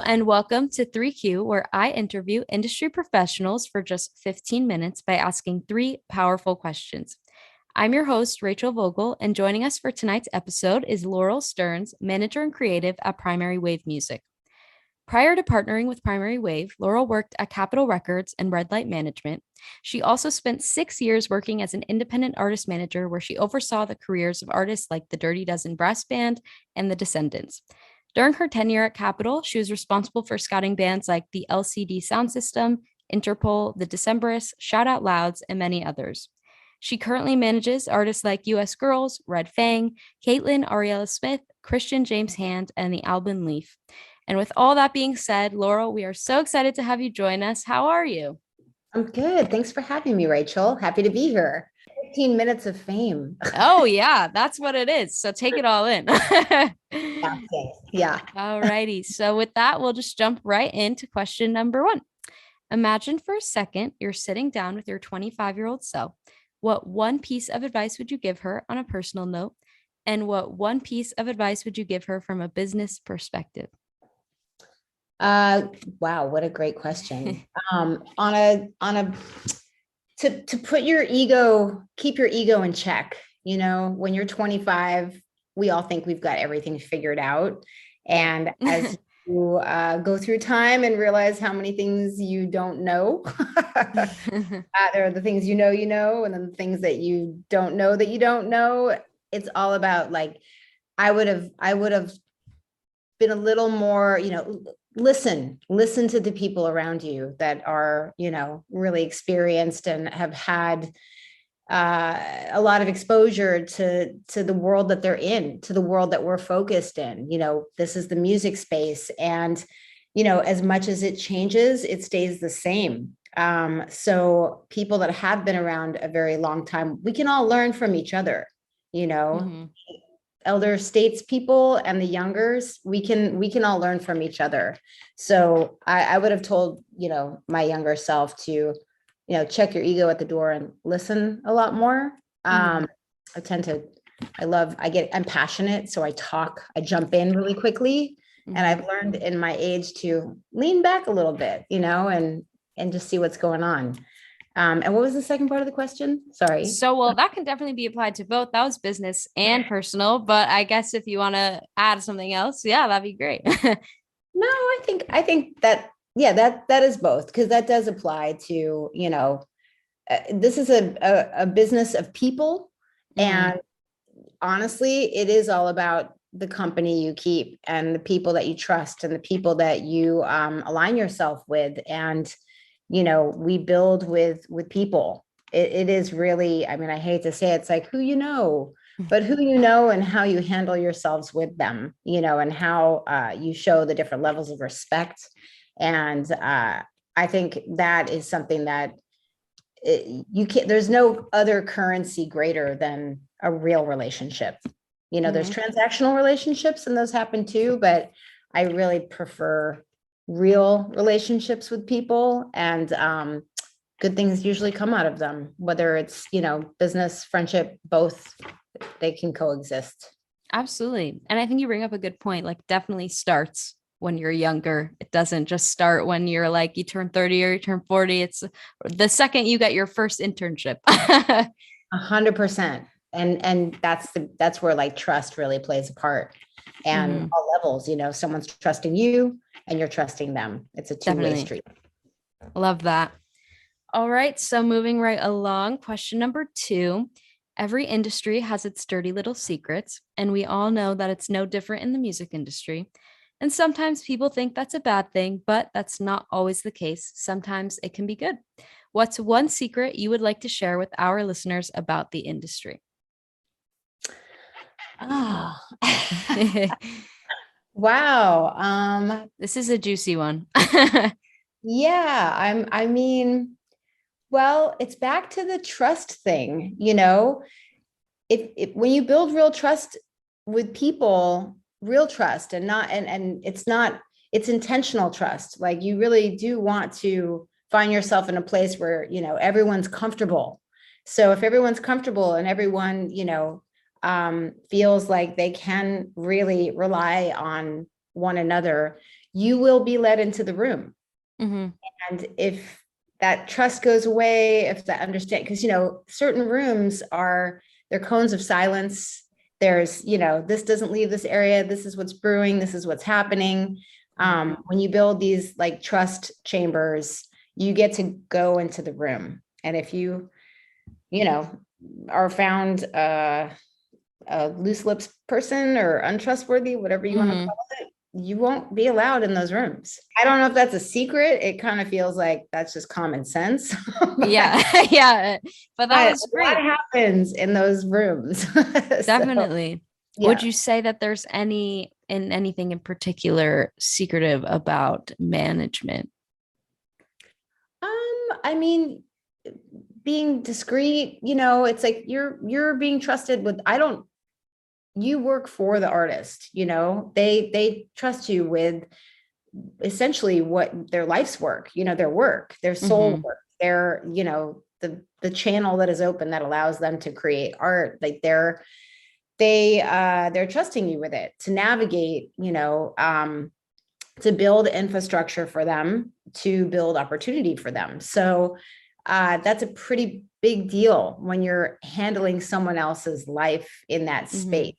and welcome to 3Q, where I interview industry professionals for just 15 minutes by asking three powerful questions. I'm your host, Rachel Vogel, and joining us for tonight's episode is Laurel Stearns, manager and creative at Primary Wave Music. Prior to partnering with Primary Wave, Laurel worked at Capitol Records and Redlight Mgmt. She also spent 6 years working as an independent artist manager, where she oversaw the careers of artists like the Dirty Dozen Brass Band and the Descendants. During her tenure at Capitol, she was responsible for scouting bands like the LCD Soundsystem, Interpol, the Decemberists, Shout Out Louds, and many others. She currently manages artists like US Girls, Red Fang, Caitlin Ariella Smith, Christian James Hand, and the Alban Leaf. And with all that being said, Laurel, we are so excited to have you join us. How are you? I'm good. Thanks for having me, Rachel. Happy to be here. 15 minutes of fame. Oh, yeah, that's what it is. So take it all in. Yeah. All righty. So with that, we'll just jump right into question number one. Imagine for a second you're sitting down with your 25-year-old self. What one piece of advice would you give her on a personal note? And what one piece of advice would you give her from a business perspective? Wow, what a great question. To put your ego, keep your ego in check. You know, when you're 25, we all think we've got everything figured out. And as you go through time and realize how many things you don't know, there are the things you know, and then the things that you don't know that you don't know. It's all about like, I would have been a little more, listen to the people around you that are, really experienced and have had a lot of exposure to the world that they're in, to the world that we're focused in. This is the music space, and as much as it changes, it stays the same. So people that have been around a very long time, we can all learn from each other. Mm-hmm. Elder statespeople and the youngers, we can all learn from each other. So I would have told, my younger self to, check your ego at the door and listen a lot more. Mm-hmm. I'm passionate. So I jump in really quickly. Mm-hmm. And I've learned in my age to lean back a little bit, and just see what's going on. And what was the second part of the question? Sorry. So, well, that can definitely be applied to both. That was business and personal, but I guess if you want to add something else, yeah, that'd be great. No, I think that, yeah, that is both, because that does apply to, this is a business of people. Mm-hmm. And honestly, it is all about the company you keep and the people that you trust and the people that you align yourself with. And we build with people. It is really, I mean, I hate to say it, it's like who but who and how you handle yourselves with them, and how you show the different levels of respect. And I think that is something that there's no other currency greater than a real relationship. Mm-hmm. There's transactional relationships and those happen too, but I really prefer real relationships with people, and good things usually come out of them, whether it's business, friendship, both. They can coexist. Absolutely. And I think you bring up a good point. Like, definitely starts when you're younger. It doesn't just start when you're like you turn 30 or you turn 40. It's the second you get your first internship. 100%. And that's where like trust really plays a part. And mm-hmm. all levels, someone's trusting you and you're trusting them. It's a two-way street. Love that. All right. So moving right along, question number 2. Every industry has its dirty little secrets, and we all know that it's no different in the music industry. And sometimes people think that's a bad thing, but that's not always the case. Sometimes it can be good. What's one secret you would like to share with our listeners about the industry? Oh, wow. This is a juicy one. Yeah, well, it's back to the trust thing. If when you build real trust with people, real trust, and it's intentional trust. Like, you really do want to find yourself in a place where, everyone's comfortable. So if everyone's comfortable and everyone, feels like they can really rely on one another, you will be led into the room. Mm-hmm. And if that trust goes away, if that understand, because, certain rooms they're cones of silence. There's, this doesn't leave this area. This is what's brewing. This is what's happening. When you build these like trust chambers, you get to go into the room. And if you are found a loose lips person or untrustworthy, whatever you want to call it, you won't be allowed in those rooms. I don't know if that's a secret. It kind of feels like that's just common sense. Yeah. Yeah. But that was great. What happens in those rooms? Definitely. Yeah. Would you say that there's anything in particular secretive about management? I mean, being discreet, it's like you're being trusted with, you work for the artist, they trust you with essentially what their life's work, their work, their soul work, their, the channel that is open that allows them to create art. Like they're trusting you with it to navigate, to build infrastructure for them, to build opportunity for them. So that's a pretty big deal when you're handling someone else's life in that space.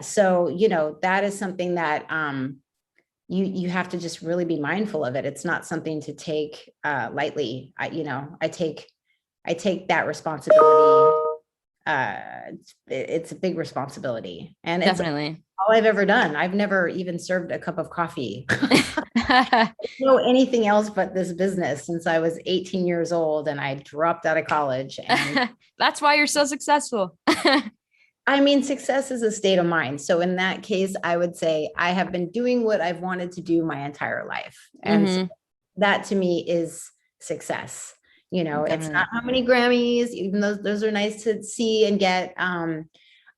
So, that is something that you have to just really be mindful of it. It's not something to take lightly. I take that responsibility. It's a big responsibility, and it's Definitely all I've ever done. I've never even served a cup of coffee. I don't know anything else but this business since I was 18 years old and I dropped out of college. And that's why you're so successful. I mean, success is a state of mind. So in that case, I would say I have been doing what I've wanted to do my entire life. And so that to me is success. Definitely. It's not how many Grammys, even though those are nice to see and get.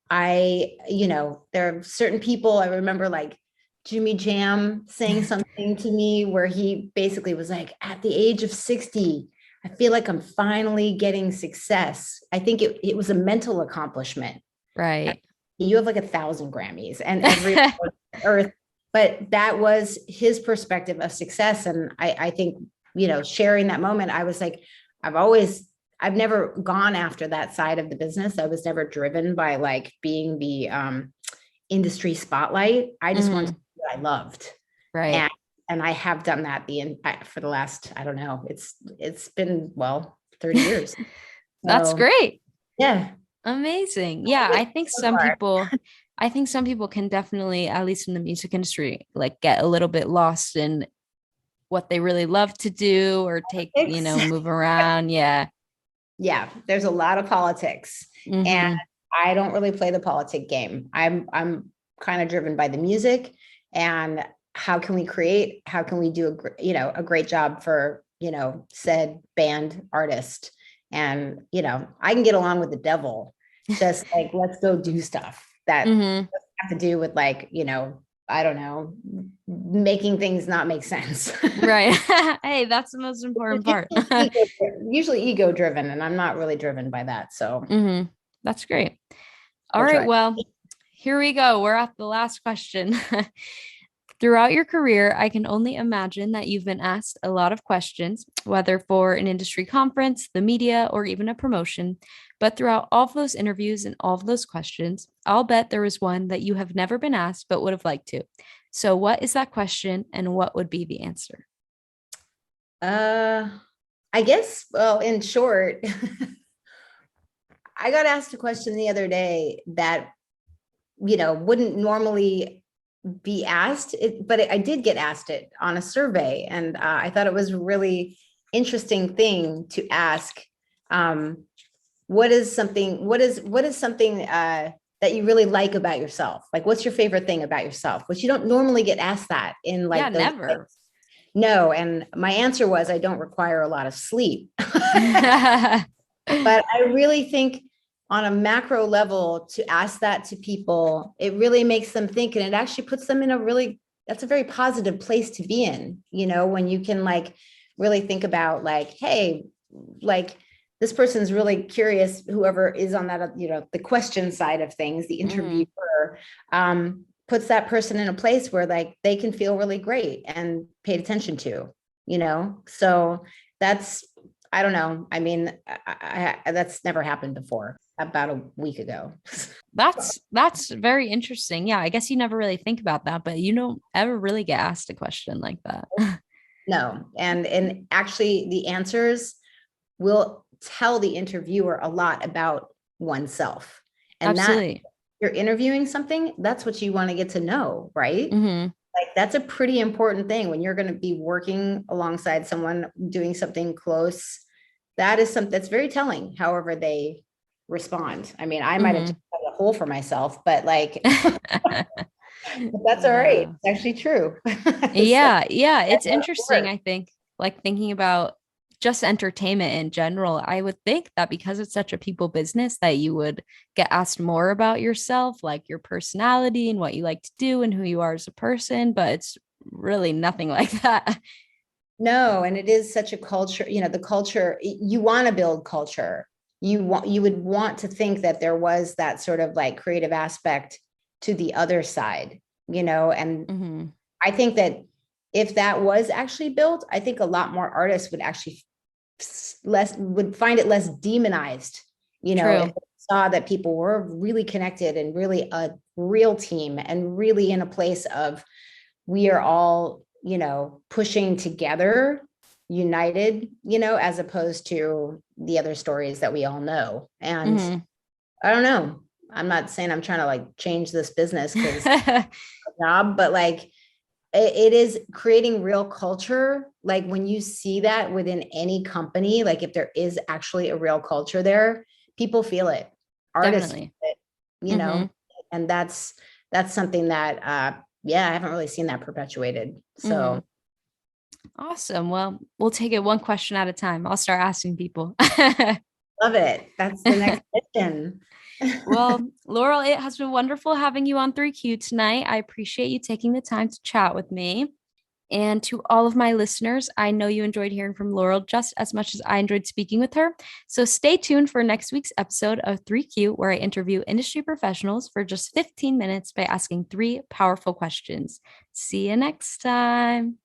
There are certain people, I remember like Jimmy Jam saying something to me where he basically was like, at the age of 60, I feel like I'm finally getting success. I think it was a mental accomplishment. Right. You have like 1,000 Grammys and every earth, but that was his perspective of success. And I think, sharing that moment, I was like, I've never gone after that side of the business. I was never driven by like being the industry spotlight. I just wanted to do what I loved. Right. And I have done that for the last, I don't know, it's been 30 years. That's great. Yeah. Amazing. Yeah. I think some people can definitely, at least in the music industry, like get a little bit lost in what they really love to do or take, move around. Yeah. Yeah. There's a lot of politics and I don't really play the politic game. I'm kind of driven by the music and how can we do a great job for, said band artist. And, I can get along with the devil, just like, let's go do stuff that doesn't have to do with like, I don't know, making things not make sense. Right. Hey, that's the most important part. Usually ego driven, and I'm not really driven by that. So that's great. All right. Well, here we go. We're at the last question. Throughout your career, I can only imagine that you've been asked a lot of questions, whether for an industry conference, the media, or even a promotion. But throughout all of those interviews and all of those questions, I'll bet there was one that you have never been asked but would have liked to. So what is that question and what would be the answer? I guess, well, in short, I got asked a question the other day that, wouldn't normally be asked, but I did get asked it on a survey. And I thought it was a really interesting thing to ask. What is something that you really like about yourself? Like, what's your favorite thing about yourself? Which you don't normally get asked that in like, never. Days. No. And my answer was, I don't require a lot of sleep. But I really think on a macro level, to ask that to people, it really makes them think, and it actually puts them in that's a very positive place to be in, when you can like really think about like, hey, like this person's really curious, whoever is on that, the question side of things, the interviewer, puts that person in a place where like they can feel really great and paid attention to, so that's, I don't know. I mean, that's never happened before, about a week ago. That's very interesting. Yeah, I guess you never really think about that, but you don't ever really get asked a question like that. No. And actually the answers will tell the interviewer a lot about oneself. And Absolutely. that you're interviewing something, that's what you want to get to know, right? Mm-hmm. Like that's a pretty important thing when you're going to be working alongside someone doing something close. That is something that's very telling, however they respond. I mean, I might have just cut a hole for myself, but like that's all right. It's actually true. Yeah, yeah. It's interesting, I think, like thinking about just entertainment in general. I would think that because it's such a people business that you would get asked more about yourself, like your personality and what you like to do and who you are as a person, but it's really nothing like that. No, and it is such a culture, the culture, you want to build culture. You would want to think that there was that sort of like creative aspect to the other side, and I think that if that was actually built, I think a lot more artists would actually would find it less demonized, if they saw that people were really connected and really a real team and really in a place of we are all, pushing together, united, as opposed to the other stories that we all know. And I don't know. I'm not saying I'm trying to like change this business because job, but like it is creating real culture. Like when you see that within any company, like if there is actually a real culture there, people feel it. Artists feel it, and that's something that I haven't really seen that perpetuated. So awesome. Well, we'll take it one question at a time. I'll start asking people. Love it. That's the next question. Well, Laurel, it has been wonderful having you on 3Q tonight. I appreciate you taking the time to chat with me. And to all of my listeners, I know you enjoyed hearing from Laurel just as much as I enjoyed speaking with her. So stay tuned for next week's episode of 3Q, where I interview industry professionals for just 15 minutes by asking 3 powerful questions. See you next time.